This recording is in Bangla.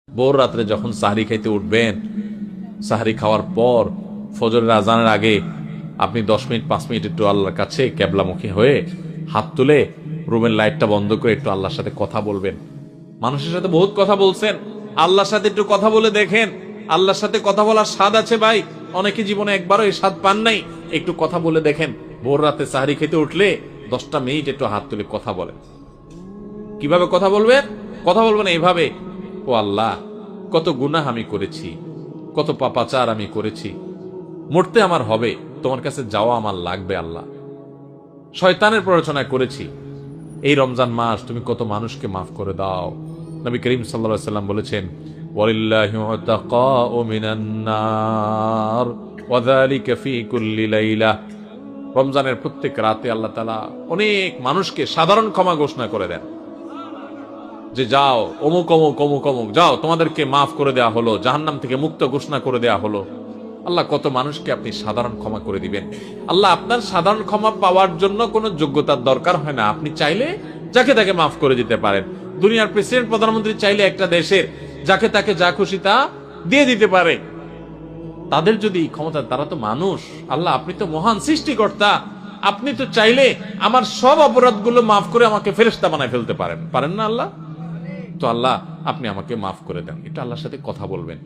ভোর রাত্রে যখন সাহরি খাইতে উঠবেন, সাহরি খাওয়ার পর ফজরের আজানের আগে আপনি 10 মিনিট 5 মিনিট একটু আল্লাহর কাছে ক্যাবলামুখী হয়ে হাত তুলে রুমের লাইটটা বন্ধ করে একটু আল্লাহর সাথে কথা বলবেন। মানুষের সাথে বহুত কথা বলছেন, আল্লাহর সাথে একটু কথা বলে দেখেন। আল্লাহর সাথে কথা বলার স্বাদ আছে ভাই, অনেকে জীবনে একবারও এই স্বাদ পান নাই। একটু কথা বলে দেখেন। ভোর রাতে সাহরি খেতে উঠলে 10টা মিনিট একটু হাত তুলে কথা বলেন। কিভাবে কথা বলবেন? কথা বলবেন এইভাবে, ও আল্লাহ, কত গুনাহ আমি করেছি, কত পাপাচার আমি করেছি, মরতে আমার হবে, তোমার কাছে যাওয়া আমার লাগবে আল্লাহ। শয়তানের প্ররোচনা করেছি, এই রমজান মাস তুমি কত মানুষকে মাফ করে দাও। নবী করিম সাল্লাল্লাহু আলাইহি ওয়াসাল্লাম বলেছেন, ওয়ালিল্লাহি উতাকাউ মিনান নার ওয়া যালিকা ফি কুল্লি লাইলা। রমজানের প্রত্যেক রাতে আল্লাহ তাআলা অনেক মানুষকে সাধারণ ক্ষমা ঘোষণা করে দেন, যে যাও অমুক অমুক অমুক অমুক, যাও তোমাদেরকে মাফ করে দেয়া হলো, জাহান্নাম থেকে মুক্ত ঘোষণা করে দেয়া হলো। আল্লাহ কত মানুষকে আপনি সাধারণ ক্ষমা করে দিবেন। আল্লাহ আপনার সাধারণ ক্ষমা পাওয়ার জন্য কোনো যোগ্যতার দরকার হয় না, আপনি চাইলে যাকে তাকে মাফ করে দিতে পারেন। দুনিয়ার প্রেসিডেন্ট প্রধানমন্ত্রী চাইলে একটা দেশের যাকে তাকে যা খুশি তা দিয়ে দিতে পারে। তাদের যদি ক্ষমতা, তারা তো মানুষ। আল্লাহ আপনি তো মহান সৃষ্টিকর্তা, আপনি তো চাইলে আমার সব অপরাধগুলো মাফ করে আমাকে ফেরেশতা বানায় ফেলতে পারেন, পারেন না আল্লাহ? তো আল্লাহ আপনি আমাকে মাফ করে দেন, এটা আল্লাহর সাথে কথা বলবেন।